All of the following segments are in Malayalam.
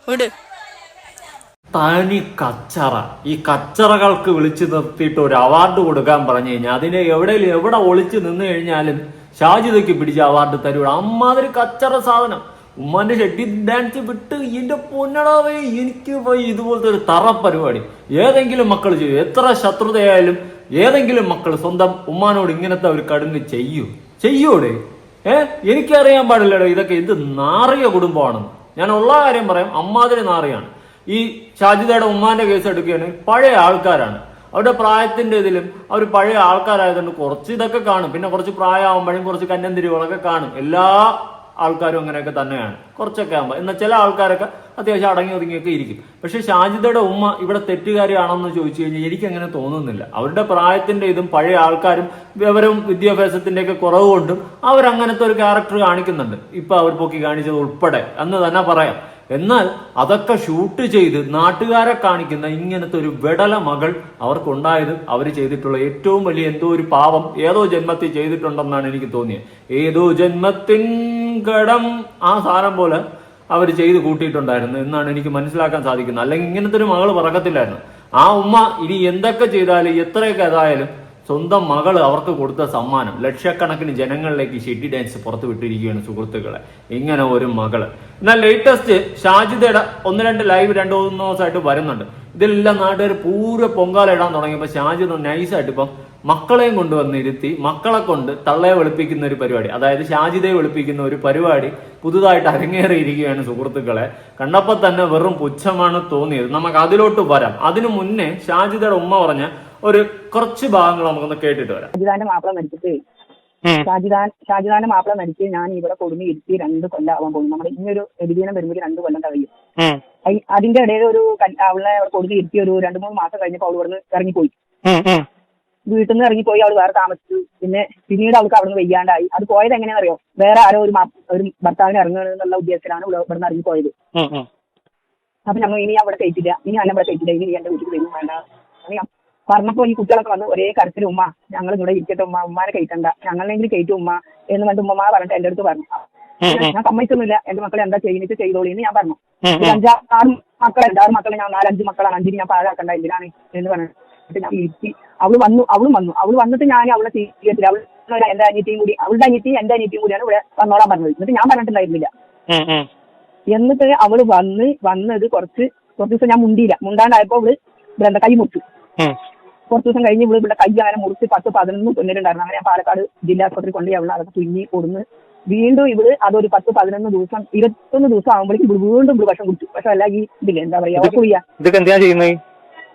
വിട്. തനി കച്ചറ. ഈ കച്ചറകൾക്ക് വിളിച്ചു നിർത്തിയിട്ട് ഒരു അവാർഡ് കൊടുക്കാൻ പറഞ്ഞു കഴിഞ്ഞാൽ അതിനെ എവിടെ ഒളിച്ചു നിന്ന് കഴിഞ്ഞാലും ഷാജിദയ്ക്ക് പിടിച്ച അവാർഡ് തരൂട. അമ്മാതിരി കച്ചറ സാധനം. ഉമ്മാന്റെ ഷെഡി ഡാൻസ് വിട്ട് എന്റെ പൊന്നടാവേ, എനിക്ക് പോയി ഇതുപോലത്തെ ഒരു തറ പരിപാടി ഏതെങ്കിലും മക്കൾ ചെയ്യും. എത്ര ശത്രുതയായാലും ഏതെങ്കിലും മക്കൾ സ്വന്തം ഉമ്മാനോട് ഇങ്ങനത്തെ ഒരു കടുങ്ങ് ചെയ്യൂടെ? എനിക്കറിയാൻ പാടില്ലടോ ഇതൊക്കെ എന്ത് നാറിയ കുടുംബമാണെന്ന്. ഞാൻ ഉള്ള കാര്യം പറയാം, അമ്മാതിരി നാറിയാണ്. ഈ ഷാജിദയുടെ ഉമ്മാന്റെ കേസ് എടുക്കുകയാണെങ്കിൽ പഴയ ആൾക്കാരാണ്. അവരുടെ പ്രായത്തിന്റെ ഇതിലും അവർ പഴയ ആൾക്കാരായതുകൊണ്ട് കുറച്ച് ഇതൊക്കെ കാണും. പിന്നെ കുറച്ച് പ്രായമാകുമ്പോഴും കുറച്ച് കന്നന്തിരികളൊക്കെ കാണും. എല്ലാ ആൾക്കാരും അങ്ങനെയൊക്കെ തന്നെയാണ് കുറച്ചൊക്കെ ആകുമ്പോൾ. എന്നാൽ ചില ആൾക്കാരൊക്കെ അത്യാവശ്യം അടങ്ങി ഒതുങ്ങിയൊക്കെ ഇരിക്കും. പക്ഷെ ഷാജിദയുടെ ഉമ്മ ഇവിടെ തെറ്റുകാരിയാണെന്ന് ചോദിച്ചു കഴിഞ്ഞാൽ എനിക്കങ്ങനെ തോന്നുന്നില്ല. അവരുടെ പ്രായത്തിന്റെ ഇതും പഴയ ആൾക്കാരും വിവരവും വിദ്യാഭ്യാസത്തിന്റെ ഒക്കെ കുറവ് കൊണ്ടും അവരങ്ങനത്തെ ഒരു ക്യാരക്ടർ കാണിക്കുന്നുണ്ട്. ഇപ്പൊ അവർ പൊക്കി കാണിച്ചത് ഉൾപ്പെടെ എന്ന് തന്നെ പറയാം. എന്നാൽ അതൊക്കെ ഷൂട്ട് ചെയ്ത് നാട്ടുകാരെ കാണിക്കുന്ന ഇങ്ങനത്തെ ഒരു വെടല മകൾ അവർക്കുണ്ടായത് അവർ ചെയ്തിട്ടുള്ള ഏറ്റവും വലിയ എന്തോ ഒരു പാവം ഏതോ ജന്മത്തിൽ ചെയ്തിട്ടുണ്ടെന്നാണ് എനിക്ക് തോന്നിയത്. ഏതോ ജന്മത്തിൻ കടം ആ സാധനം പോലെ അവർ ചെയ്ത് കൂട്ടിയിട്ടുണ്ടായിരുന്നു എന്നാണ് എനിക്ക് മനസ്സിലാക്കാൻ സാധിക്കുന്നത്. അല്ലെങ്കിൽ ഇങ്ങനത്തെ ഒരു മകൾ പറക്കത്തില്ലായിരുന്നു. ആ ഉമ്മ ഇനി എന്തൊക്കെ ചെയ്താലും എത്രയൊക്കെ അതായാലും സ്വന്തം മകള് അവർക്ക് കൊടുത്ത സമ്മാനം ലക്ഷക്കണക്കിന് ജനങ്ങളിലേക്ക് ഷെഡി ഡാൻസ് പുറത്തു വിട്ടിരിക്കുകയാണ് സുഹൃത്തുക്കളെ. ഇങ്ങനെ ഒരു മകള്. എന്നാൽ ലേറ്റസ്റ്റ് ഷാജിദയുടെ 1-2 ലൈവ് 2-3 ദിവസമായിട്ട് വരുന്നുണ്ട്. ഇതെല്ലാം നാട്ടുകാർ പൂര പൊങ്കാല ഇടാൻ തുടങ്ങിയപ്പോൾ ഷാജിദ് നൈസായിട്ട് ഇപ്പം മക്കളെയും കൊണ്ടുവന്നിരുത്തി മക്കളെ കൊണ്ട് തള്ളയെ വെളുപ്പിക്കുന്ന ഒരു പരിപാടി, അതായത് ഷാജിദയെ വെളുപ്പിക്കുന്ന ഒരു പരിപാടി പുതുതായിട്ട് അരങ്ങേറിയിരിക്കുകയാണ് സുഹൃത്തുക്കളെ. കണ്ടപ്പോൾ തന്നെ വെറും പുച്ഛമാണ് തോന്നിയത്. നമുക്ക് അതിലോട്ട് വരാം. അതിനു മുന്നേ ഷാജിദയുടെ ഉമ്മ പറഞ്ഞ ഒരു കുറച്ച് ഭാഗങ്ങൾ നമുക്കൊന്ന് കേട്ടിട്ട് വരാം. ഷാജിദാന്റെ മാപ്പിള മരിച്ചിട്ട് ഷാജിദാന്റെ മാപ്പിള മരിച്ച് ഞാൻ ഇവിടെ കൊടുങ്ങി ഇരുത്തി 2 കൊല്ലം ആവാൻ പോകുന്നു. നമ്മുടെ ഇങ്ങനൊരു എതിരീനം വരുമ്പോൾ 2 കൊല്ലം കഴിയും. അതിന്റെ ഇടയിൽ ഒരു അവളെ കൊടുങ്ങി ഇരുത്തി ഒരു 2-3 മാസം കഴിഞ്ഞപ്പോൾ അവൾ ഇവിടുന്ന് ഇറങ്ങിപ്പോയി. വീട്ടിൽ നിന്ന് ഇറങ്ങിപ്പോയി. അവൾ വേറെ താമസിച്ചു. പിന്നീട് അവൾക്ക് അവിടുന്ന് വെയ്യാണ്ടായി. അത് പോയത് എങ്ങനെയാണെന്നറിയോ? വേറെ ആരോ ഒരു ഭർത്താവിനെ ഇറങ്ങുന്നുള്ള ഉദ്ദേശത്തിലാണ് ഇവിടുന്ന് ഇറങ്ങിപ്പോയത്. അപ്പൊ ഞങ്ങൾ ഇനി അവിടെ കയറ്റില്ല, ഇനി ഇവിടെ കയറ്റില്ല, ഇനി എന്റെ വീട്ടിൽ വരും വേണ്ട പറഞ്ഞപ്പോ ഈ കുട്ടികളൊക്കെ വന്ന് ഒരേ കരച്ചിൽ, ഉമ്മ ഞങ്ങൾ ഇവിടെ ഇരിക്കട്ടെ, ഉമ്മാനെ കയറ്റണ്ട, ഞങ്ങളെങ്കിലും കയറ്റും ഉമ്മ എന്ന് പറഞ്ഞിട്ട് ഉമ്മ പറഞ്ഞിട്ട് എന്റെ അടുത്ത് പറഞ്ഞു. ഞാൻ സമ്മതിച്ചൊന്നുമില്ല. എന്റെ മക്കളെ എന്താ ചെയ്യുന്നത് ചെയ്തോളി എന്ന് ഞാൻ പറഞ്ഞു. 5-6 മക്കളുണ്ട്. 6 മക്കളെ ഞാൻ 4-5 മക്കളാണ്. 5 ഞാൻ പാഴാക്കണ്ട എന്തിനാണ് എന്ന് പറഞ്ഞിട്ട് ഞാൻ ഇരുത്തി. അവളും വന്നു. അവള് വന്നിട്ട് ഞാൻ അവളെ ചെയ്യത്തില്ല. അവൾ എന്റെ അനിയത്തിയും കൂടി, അവളുടെ അനിയത്തിയും എന്റെ അനിയത്തിയും കൂടിയാണ് ഇവിടെ വന്നോളാൻ പറഞ്ഞത്. എന്നിട്ട് ഞാൻ പറഞ്ഞിട്ടുണ്ടായിരുന്നില്ല. എന്നിട്ട് അവള് വന്നത് കുറച്ച് ദിവസം ഞാൻ മുണ്ടാണ്ടായപ്പോ അവള് കൈ മുറിച്ചു. കുറച്ച് ദിവസം കഴിഞ്ഞ് ഇവിടെ കൈ അങ്ങനെ മുറിച്ച് 10-11 പൊന്നിലുണ്ടായിരുന്നു. അങ്ങനെ ഞാൻ പാലക്കാട് ജില്ലാ ആശുപത്രി കൊണ്ട് അവളെ അതൊക്കെ തുന്നി കൊടുന്ന് വീണ്ടും അതൊരു 10-11 ദിവസം 21 ദിവസം ആകുമ്പോഴേക്കും വീണ്ടും വിഷം കുടിച്ചു. പക്ഷെ അല്ല ഈ ഇതില്ലേ എന്താ പറയാ ഉറക്കുളിയ,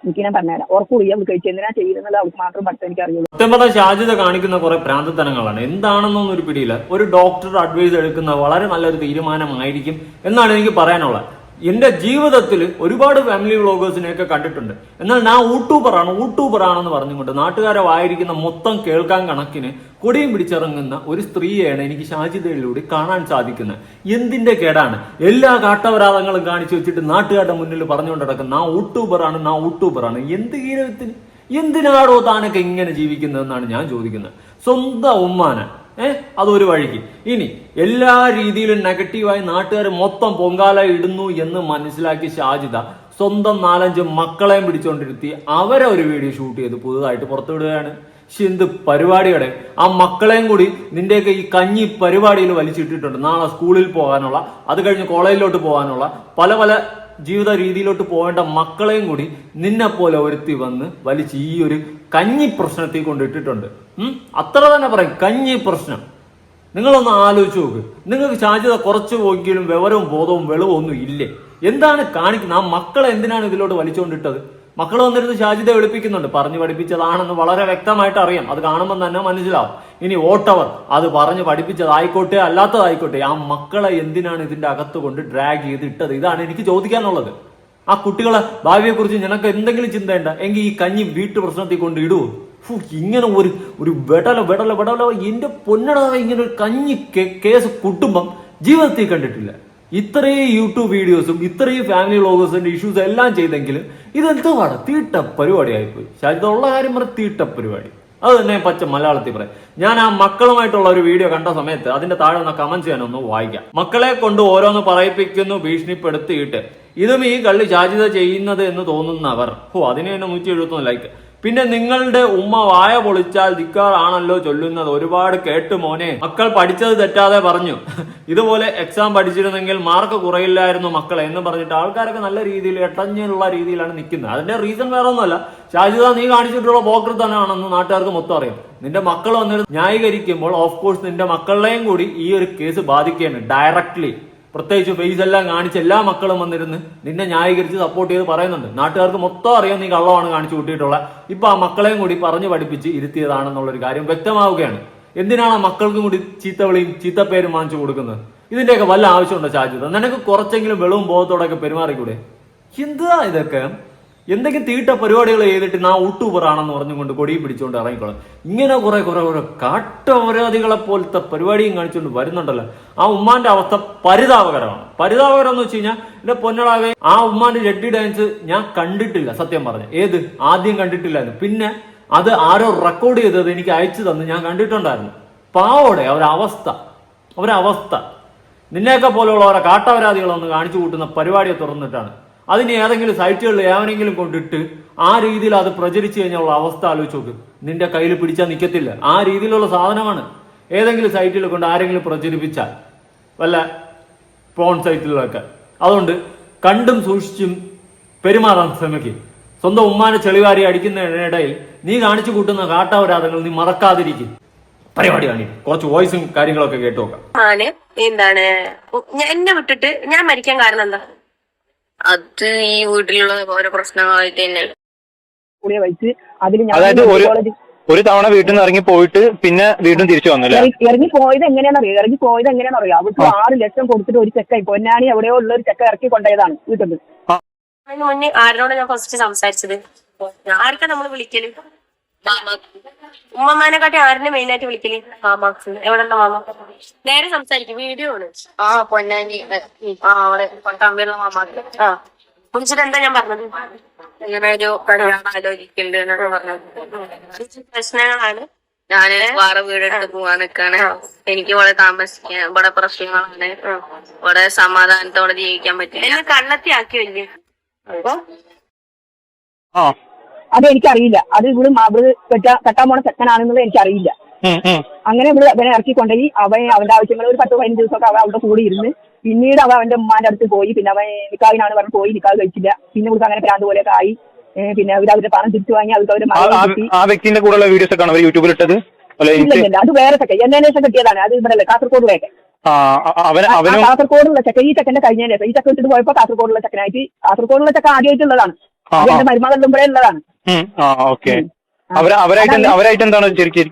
എനിക്ക് ഞാൻ പറഞ്ഞുതരാം. ഉറക്കുളിയ അവൾ കഴിച്ച് എന്തിനാ ചെയ്യുന്നത് അവൾക്ക് മാത്രം പഠിത്തം എനിക്ക് അറിയുള്ളൂ. സത്യം പറഞ്ഞാൽ ഷാജിദ കാണിക്കുന്ന കുറെ ഭ്രാന്തത്തനങ്ങളാണ്. എന്താണെന്നൊന്നും ഒരു പിടിയില്ല. ഒരു ഡോക്ടർ അഡ്വൈസ് എടുക്കുന്ന വളരെ നല്ലൊരു തീരുമാനമായിരിക്കും എന്നാണ് എനിക്ക് പറയാനുള്ളത്. എന്റെ ജീവിതത്തിൽ ഒരുപാട് ഫാമിലി വ്ളോഗേഴ്സിനെയൊക്കെ കണ്ടിട്ടുണ്ട്. എന്നാൽ ഞാൻ യൂട്യൂബറാണെന്ന് പറഞ്ഞുകൊണ്ട് നാട്ടുകാരെ വായിരിക്കുന്ന മൊത്തം കേൾക്കാൻ കണക്കിന് കൊടിയും പിടിച്ചിറങ്ങുന്ന ഒരു സ്ത്രീയെയാണ് എനിക്ക് ഷാജിദയിലൂടെ കാണാൻ സാധിക്കുന്നത്. എന്തിന്റെ കേടാണ്? എല്ലാ കാട്ടപരാധങ്ങളും കാണിച്ചു വെച്ചിട്ട് നാട്ടുകാരുടെ മുന്നിൽ പറഞ്ഞുകൊണ്ട് നടക്കുന്ന ഞാൻ യൂട്യൂബറാണ്. എന്ത് ഹീരത്തിന്? എന്തിനാടോ താനൊക്കെ ഇങ്ങനെ ജീവിക്കുന്നതെന്നാണ് ഞാൻ ചോദിക്കുന്നത്. സ്വന്തം ഉമ്മാനെ അതൊരു വഴിക്ക്. ഇനി എല്ലാ രീതിയിലും നെഗറ്റീവായി നാട്ടുകാർ മൊത്തം പൊങ്കാല ഇടുന്നു എന്ന് മനസ്സിലാക്കി ഷാജിദ സ്വന്തം 4-5 മക്കളെയും പിടിച്ചുകൊണ്ടിരുത്തി അവരെ ഒരു വീഡിയോ ഷൂട്ട് ചെയ്ത് പുതുതായിട്ട് പുറത്തുവിടുകയാണ്. എന്ത് പരിപാടിയുടെ ആ മക്കളെയും കൂടി നിന്റെയൊക്കെ ഈ കഞ്ഞി പരിപാടിയിൽ വലിച്ചിട്ടിട്ടുണ്ട്. നാളെ സ്കൂളിൽ പോകാനുള്ള, അത് കഴിഞ്ഞ് കോളേജിലോട്ട് പോകാനുള്ള, പല ജീവിത രീതിയിലോട്ട് പോകേണ്ട മക്കളെയും കൂടി നിന്നെ പോലെ ഒരുത്തി വന്ന് വലിച്ച് ഈ ഒരു കഞ്ഞി പ്രശ്നത്തിൽ കൊണ്ടിട്ടിട്ടുണ്ട്. അത്ര തന്നെ പറയും, കഞ്ഞി പ്രശ്നം. നിങ്ങളൊന്ന് ആലോചിച്ച് നോക്ക്. നിങ്ങൾക്ക് ഷാജിദ കുറച്ച് പോയെങ്കിലും വിവരവും ബോധവും വെളിവും ഒന്നും ഇല്ലേ? എന്താണ് കാണിക്കുന്നത്? ആ മക്കളെ എന്തിനാണ് ഇതിലോട്ട് വലിച്ചുകൊണ്ടിട്ടത്? മക്കൾ വന്നിരുന്ന് ഷാജിദ വെളുപ്പിക്കുന്നുണ്ട്. പറഞ്ഞു പഠിപ്പിച്ചതാണെന്ന് വളരെ വ്യക്തമായിട്ട് അറിയാം. അത് കാണുമ്പോൾ തന്നെ മനസ്സിലാവും. ഇനി വോട്ടവർ അത് പറഞ്ഞു പഠിപ്പിച്ചതായിക്കോട്ടെ അല്ലാത്തതായിക്കോട്ടെ, ആ മക്കളെ എന്തിനാണ് ഇതിന്റെ അകത്ത് കൊണ്ട് ഡ്രാഗ് ചെയ്ത് ഇട്ടത്? ഇതാണ് എനിക്ക് ചോദിക്കാനുള്ളത്. ആ കുട്ടികളെ ഭാവിയെ കുറിച്ച് നിനക്ക് എന്തെങ്കിലും ചിന്തയുണ്ട എങ്കിൽ ഈ കഞ്ഞി വീട്ടു പ്രശ്നത്തിൽ കൊണ്ട് ഇടുവോ? ഇങ്ങനെ ഒരു വെടല എന്റെ പൊന്നടാ, ഇങ്ങനെ ഒരു കഞ്ഞി കേസ് കുട്ടുമ്പം ജീവിതത്തിൽ കണ്ടിട്ടില്ല. ഇത്രയും യൂട്യൂബ് വീഡിയോസും ഇത്രയും ഫാമിലി വ്ളോഗേഴ്സിന്റെ ഇഷ്യൂസ് എല്ലാം ചെയ്തെങ്കിലും ഇതെന്തോ തീട്ട പരിപാടി ആയിപ്പോയി. ഷാജിദ ഉള്ള കാര്യം പറഞ്ഞ തീട്ട പരിപാടി. അത് തന്നെ പച്ച മലയാളത്തിൽ പറയും. ഞാൻ ആ മക്കളുമായിട്ടുള്ള ഒരു വീഡിയോ കണ്ട സമയത്ത് അതിന്റെ താഴെ വന്ന കമന്റ്സ് ഞാനൊന്ന് വായിക്കാം. മക്കളെ കൊണ്ട് ഓരോന്ന് പറയിപ്പിക്കുന്നു, ഭീഷണിപ്പെടുത്തിയിട്ട് ഇതും ഈ കള്ളി ഷാജിദ ചെയ്യുന്നത് എന്ന് തോന്നുന്നവർ അതിന് തന്നെ 171 ലൈക്ക്. പിന്നെ നിങ്ങളുടെ ഉമ്മ വായ പൊളിച്ചാൽ ധിക്കാറാണല്ലോ ചൊല്ലുന്നത്. ഒരുപാട് കേട്ടു മോനെ. മക്കൾ പഠിച്ചത് തെറ്റാതെ പറഞ്ഞു. ഇതുപോലെ എക്സാം പഠിച്ചിരുന്നെങ്കിൽ മാർക്ക് കുറയില്ലായിരുന്നു മക്കളെ എന്ന് പറഞ്ഞിട്ട് ആൾക്കാരൊക്കെ നല്ല രീതിയിൽ എട്ടഞ്ഞുള്ള രീതിയിലാണ് നിൽക്കുന്നത്. അതിന്റെ റീസൺ വേറെ ഒന്നുമല്ല, ഷാജിദ നീ കാണിച്ചിട്ടുള്ള പോക്കൃത്തനാണെന്ന് നാട്ടുകാർക്ക് മൊത്തം അറിയാം. നിന്റെ മക്കൾ വന്നിട്ട് ന്യായീകരിക്കുമ്പോൾ ഓഫ് കോഴ്സ് നിന്റെ മക്കളെയും കൂടി ഈ ഒരു കേസ് ബാധിക്കുകയാണ് ഡയറക്ട്ലി. പ്രത്യേകിച്ച് ഫേസ് എല്ലാം കാണിച്ച് എല്ലാ മക്കളും വന്നിരുന്ന് നിന്നെ ന്യായീകരിച്ച് സപ്പോർട്ട് ചെയ്ത് പറയുന്നുണ്ട്. നാട്ടുകാർക്ക് മൊത്തം അറിയാം നീ കള്ളമാണ് കാണിച്ചു കൂട്ടിയിട്ടുള്ള. ഇപ്പൊ ആ മക്കളെയും കൂടി പറഞ്ഞു പഠിപ്പിച്ച് ഇരുത്തിയതാണെന്നുള്ളൊരു കാര്യം വ്യക്തമാവുകയാണ്. എന്തിനാണ് ആ മക്കൾക്കും കൂടി ചീത്തവിളിയും ചീത്തപ്പേരും വാങ്ങിച്ചു കൊടുക്കുന്നത്? ഇതിന്റെയൊക്കെ വല്ല ആവശ്യമുണ്ടോ ഷാജിദ? നിനക്ക് കുറച്ചെങ്കിലും വെളവും ബോധത്തോടെയൊക്കെ പെരുമാറിക്കൂടെ? എന്താ ഇതൊക്കെ? എന്തെങ്കിലും തീട്ട പരിപാടികൾ ചെയ്തിട്ട് നാ ഊട്ടൂബറാണെന്ന് പറഞ്ഞുകൊണ്ട് കൊടിയും പിടിച്ചുകൊണ്ട് ഇറങ്ങിക്കോളാം. ഇങ്ങനെ കുറെ കാട്ടപരാധികളെ പോലത്തെ പരിപാടിയും കാണിച്ചുകൊണ്ട് വരുന്നുണ്ടല്ലോ. ആ ഉമ്മാന്റെ അവസ്ഥ പരിതാപകരമാണ്. പരിതാപകരം എന്ന് വെച്ച് കഴിഞ്ഞാൽ എന്റെ പൊന്നടാവേ, ആ ഉമ്മാന്റെ ജഡ്ഡി ഡാൻസ് ഞാൻ കണ്ടിട്ടില്ല സത്യം പറഞ്ഞ. ആദ്യം കണ്ടിട്ടില്ലായിരുന്നു. പിന്നെ അത് ആരോ റെക്കോർഡ് ചെയ്തത് എനിക്ക് അയച്ചു തന്ന് ഞാൻ കണ്ടിട്ടുണ്ടായിരുന്നു. പാവോടെ അവരവസ്ഥ നിന്നെയൊക്കെ പോലെയുള്ള ഓരോ കാട്ടപരാധികളൊന്ന് കാണിച്ചു കൂട്ടുന്ന പരിപാടിയെ തുറന്നിട്ടാണ്. അതിന് ഏതെങ്കിലും സൈറ്റുകളിൽ ഏവനെങ്കിലും കൊണ്ടിട്ട് ആ രീതിയിൽ അത് പ്രചരിച്ചു കഴിഞ്ഞുള്ള അവസ്ഥ ആലോചിച്ച് നോക്ക്. നിന്റെ കയ്യിൽ പിടിച്ചാൽ നിൽക്കത്തില്ല. ആ രീതിയിലുള്ള സാധനമാണ്. ഏതെങ്കിലും സൈറ്റിൽ കൊണ്ട് ആരെങ്കിലും പ്രചരിപ്പിച്ചാൽ, വല്ല ഫോൺ സൈറ്റിലൊക്കെ. അതുകൊണ്ട് കണ്ടും സൂക്ഷിച്ചും പെരുമാറാൻ ശ്രമിക്കും. സ്വന്തം ഉമ്മാനെ ചെളിവാരി അടിക്കുന്നതിനിടയിൽ നീ കാണിച്ചു കൂട്ടുന്ന കാട്ടപരാധങ്ങൾ നീ മറക്കാതിരിക്കും. പരിപാടി കാണി കുറച്ച് വോയിസും കാര്യങ്ങളൊക്കെ കേട്ടു നോക്കാം. എന്താണ് എന്നെ വിട്ടിട്ട് ഞാൻ മരിക്കാൻ കാരണം എന്താ? അത് ഈ വീട്ടിലുള്ള ഓരോ പ്രശ്നങ്ങളായിട്ട് തന്നെ. അതായത് ഒരു തവണ വീട്ടിൽ നിന്ന് ഇറങ്ങി പോയിട്ട് പിന്നെ വീണ്ടും തിരിച്ചു വന്നില്ല. ഇറങ്ങി പോയത് എങ്ങനെയാണെന്ന് അറിയാം. അവർക്ക് 6 ലക്ഷം കൊടുത്തിട്ട് ഒരു ചെക്ക പൊന്നാനി എവിടെയോ ഉള്ള ഒരു ചെക്ക ഇറക്കി കൊണ്ടുപോയതാണ് വീട്ടിൽ നിന്ന്. അതിന് മുന്നേ ആരോട് ഞാൻ ഫസ്റ്റ് സംസാരിച്ചത്? ആർക്കാ നമ്മള് വിളിക്കല്? ഉമ്മമാനെക്കാട്ടി ആരിനെ മെയിൻ ആയിട്ട് വിളിക്കല്? മാമാക്ക്. എവിടെ മാമ? നേരെ സംസാരിക്കും. വീഡിയോ ആണ്. പൊന്നാനി അവിടെ പട്ടാമ്പിയുള്ള മാമാക്ക്. വിളിച്ചിട്ട് എന്താ ഞാൻ പറഞ്ഞത്? ഇങ്ങനെ ഒരു കല്യാണം ആലോചിക്കുന്നുണ്ട് എന്നൊക്കെ പറഞ്ഞത്. പ്രശ്നങ്ങളാണ്. ഞാന് വേറെ വീടെടുത്ത് പോവാൻ നിക്കാണ്. എനിക്ക് ഇവിടെ താമസിക്കാൻ, ഇവിടെ പ്രശ്നങ്ങളാണ്. ഇവിടെ സമാധാനത്തോടെ ജീവിക്കാൻ പറ്റില്ല. എന്നെ കള്ളത്തി ആക്കിയല്ലേ? അതെനിക്കറിയില്ല. അത് ഇവള് കെട്ടാൻ പോണ ചെക്കനാണെന്നുള്ളത് എനിക്കറിയില്ല. അങ്ങനെ ഇവള് അവനെ ഇറക്കിക്കൊണ്ടുപോയി അവന്റെ ആവശ്യങ്ങൾ ഒരു 10-15 ദിവസമൊക്കെ അവളുടെ കൂടെ ഇരുന്ന് പിന്നീട് അവന്റെ ഉമ്മാന്റെ അടുത്ത് പോയി. പിന്നെ അവൻ നിക്കാഹിനാണ് പറഞ്ഞ് പോയി. നിക്കാഹ് കഴിച്ചില്ല. പിന്നെ ഇവർക്ക് അങ്ങനെ ഭ്രാന്ത് പോലെയൊക്കെ ആയി. പിന്നെ അവരുടെ പണം തിരിച്ചു വാങ്ങി. അവർക്ക് അവര് ആ വ്യക്തിന്റെ കൂടെയുള്ള വീഡിയോസ് ഒക്കെ യൂട്യൂബിൽ ഇട്ടത്? ഇല്ല, അത് വേറെ ചെക്കൻ. എന്നതിന് ശേഷം കിട്ടിയതാണ്. അത് ഇവിടെ കാസർഗോഡിലേക്ക്. കാസർഗോഡുള്ള ചെക്കൻ. ഈ ചെക്കന്റെ കഴിഞ്ഞ ശേഷം ഈ ചെക്കൻ ഇട്ടിട്ട് പോയപ്പോ കാസർഗോഡുള്ള ചെക്കനായിട്ട്. കാസർഗോഡുള്ള ചെക്കൻ ആദ്യമായിട്ടുള്ളതാണ്. എന്റെ മരുമകളുടെ ഉള്ളതാണ്. അവരായിട്ട് എന്താണ്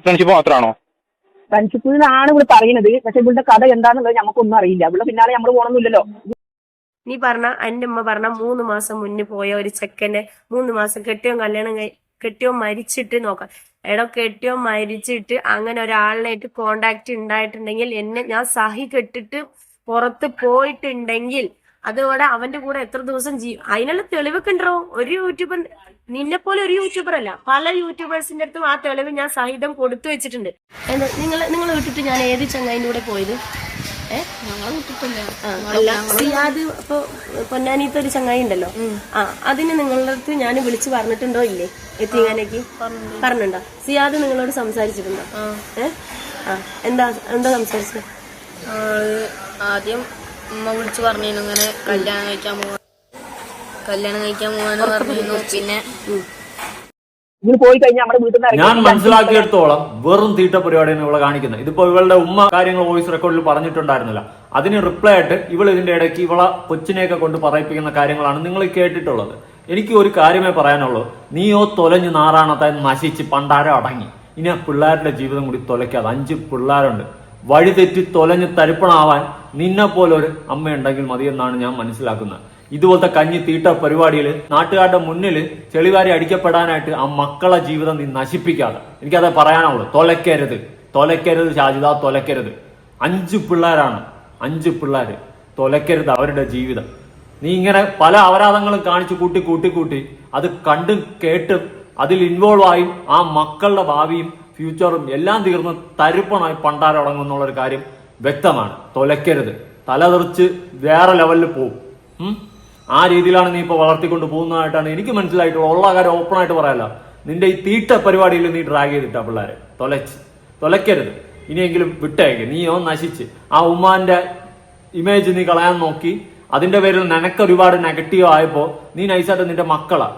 ഫ്രണ്ട്ഷിപ്പ് മാത്രമാണോ? ഫ്രണ്ട്ഷിപ്പ് എന്നാണ് ഇവിടെ പറയുന്നത്. പക്ഷെ ഇവളുടെ കഥ എന്താണെന്നുള്ളത് നമുക്കൊന്നും അറിയില്ല. ഇവിടെ പിന്നാലെ നമ്മൾ പോകണമെന്നില്ലല്ലോ. നീ പറഞ്ഞ എന്റെ ഉമ്മ പറഞ്ഞ 3 മാസം മുന്നേ പോയ ഒരു ചെക്കന്റെ 3 മാസം കെട്ടിയോ മരിച്ചിട്ട് നോക്കാം. എടോ കെട്ടിയോ മരിച്ചിട്ട് അങ്ങനെ ഒരാളിനായിട്ട് കോണ്ടാക്ട് ഉണ്ടായിട്ടുണ്ടെങ്കിൽ ഞാൻ സഹി കെട്ടിട്ട് പുറത്ത് പോയിട്ടുണ്ടെങ്കിൽ അതോടെ അവന്റെ കൂടെ എത്ര ദിവസം അതിനുള്ള തെളിവൊക്കെ ഉണ്ടോ? ഒരു യൂട്യൂബർ, നിന്നെ പോലെ ഒരു യൂട്യൂബർ അല്ല, പല യൂട്യൂബേഴ്സിന്റെ അടുത്തും ആ തെളിവ് ഞാൻ സഹിതം കൊടുത്തു വെച്ചിട്ടുണ്ട്. എന്താ നിങ്ങൾ വിട്ടിട്ട് ഞാൻ ഏത് ചങ്ങായിന്റെ കൂടെ പോയത്? സിയാദ് ഇപ്പൊ പൊന്നാനിത്തെ ഒരു ചങ്ങായി ഉണ്ടല്ലോ, അതിന് നിങ്ങളുടെ അടുത്ത് ഞാൻ വിളിച്ചു പറഞ്ഞിട്ടുണ്ടോ ഇല്ലേ? എത്തിങ്ങാനേക്ക് പറഞ്ഞിട്ടുണ്ടോ? സിയാദ് നിങ്ങളോട് സംസാരിച്ചിട്ടുണ്ടോ? എന്താ സംസാരിച്ചത്? ആദ്യം ഉമ്മ വിളിച്ചു പറഞ്ഞിരുന്നു ഇങ്ങനെ കല്യാണം കഴിക്കാൻ പോവാന്ന് പറഞ്ഞിരുന്നു. പിന്നെ ഞാൻ മനസ്സിലാക്കിയെടുത്തോളം വെറും തീട്ട പരിപാടിയാണ് ഇവളെ കാണിക്കുന്നത്. ഇതിപ്പോ ഇവളുടെ ഉമ്മ കാര്യങ്ങൾ വോയിസ് റെക്കോർഡിൽ പറഞ്ഞിട്ടുണ്ടായിരുന്നില്ല. അതിന് റിപ്ലൈ ആയിട്ട് ഇവൾ ഇതിന്റെ ഇടയ്ക്ക് ഇവളെ കൊച്ചിനെയൊക്കെ കൊണ്ട് പറയിപ്പിക്കുന്ന കാര്യങ്ങളാണ് നിങ്ങൾ കേട്ടിട്ടുള്ളത്. എനിക്ക് ഒരു കാര്യമേ പറയാനുള്ളൂ. നീയോ തൊലഞ്ഞ് നാറാണത്തായി നശിച്ച് പണ്ടാരം അടങ്ങി. ഇനി ആ പിള്ളേരുടെ ജീവിതം കൂടി തൊലയ്ക്കാതെ. 5 പിള്ളേരുണ്ട്. വഴിതെറ്റി തൊലഞ്ഞ് തരിപ്പണാവാൻ നിന്നെ പോലെ ഒരു അമ്മയുണ്ടെങ്കിൽ മതിയെന്നാണ് ഞാൻ മനസ്സിലാക്കുന്നത്. ഇതുപോലത്തെ കഞ്ഞി തീട്ട പരിപാടിയിൽ നാട്ടുകാരുടെ മുന്നിൽ ചെളിവാരി അടിക്കപ്പെടാനായിട്ട് ആ മക്കളെ ജീവിതം നീ നശിപ്പിക്കാതെ. എനിക്കത് പറയാനുള്ളൂ. തൊലയ്ക്കരുത് ഷാജിദ, തൊലയ്ക്കരുത്. 5 പിള്ളേരാണ്, 5 പിള്ളേര്. തൊലയ്ക്കരുത് അവരുടെ ജീവിതം. നീ ഇങ്ങനെ പല അപരാധങ്ങളും കാണിച്ചു കൂട്ടി അത് കണ്ടും കേട്ടും അതിൽ ഇൻവോൾവ് ആയും ആ മക്കളുടെ ഭാവിയും ഫ്യൂച്ചറും എല്ലാം തീർന്ന് തരിപ്പണായി പണ്ടാരടങ്ങും എന്നുള്ളൊരു കാര്യം വ്യക്തമാണ്. തൊലയ്ക്കരുത്, തലതെറിച്ച് വേറെ ലെവലിൽ പോകും. ആ രീതിയിലാണ് നീ ഇപ്പൊ വളർത്തിക്കൊണ്ട് പോകുന്നതായിട്ടാണ് എനിക്ക് മനസ്സിലായിട്ടുള്ള ഉള്ള കാര്യം ഓപ്പൺ ആയിട്ട് പറയാലോ. നിന്റെ ഈ തീട്ട പരിപാടിയിൽ നീ ഡ്രാഗ് ചെയ്തിട്ടാ പിള്ളേരെ. തൊലയ്ക്കരുത്, ഇനിയെങ്കിലും വിട്ടേക്ക്. നീയോ നശിച്ച് ആ ഉമ്മാന്റെ ഇമേജ് നീ കളയാൻ നോക്കി, അതിന്റെ പേരിൽ നിനക്ക് ഒരുപാട് നെഗറ്റീവ് ആയപ്പോ നീ നൈസായിട്ട് നിന്റെ മക്കളെ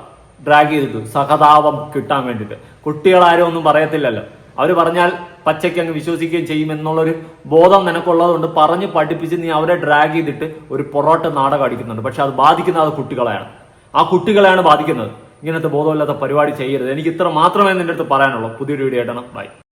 ഡ്രാഗ് ചെയ്തിട്ടു സഹതാപം കിട്ടാൻ വേണ്ടിയിട്ട്. കുട്ടികളാരും ഒന്നും പറയത്തില്ലല്ലോ, അവര് പറഞ്ഞാൽ പച്ചയ്ക്ക് അങ്ങ് വിശ്വസിക്കുകയും ചെയ്യുമെന്നുള്ളൊരു ബോധം നിനക്കുള്ളത് കൊണ്ട് പറഞ്ഞ് പഠിപ്പിച്ച് നീ അവരെ ഡ്രാഗ് ചെയ്തിട്ട് ഒരു പൊറോട്ട നാടകം അടിക്കുന്നുണ്ട്. പക്ഷെ അത് ബാധിക്കുന്നത് കുട്ടികളെയാണ്. ആ കുട്ടികളെയാണ് ബാധിക്കുന്നത്. ഇങ്ങനത്തെ ബോധമില്ലാത്ത പരിപാടി ചെയ്യരുത്. എനിക്ക് ഇത്ര മാത്രമേ നിന്റെ അടുത്ത് പറയാനുള്ളൂ. പുതിയൊരു വീഡിയോ ആയിട്ടാണ്. ബൈ.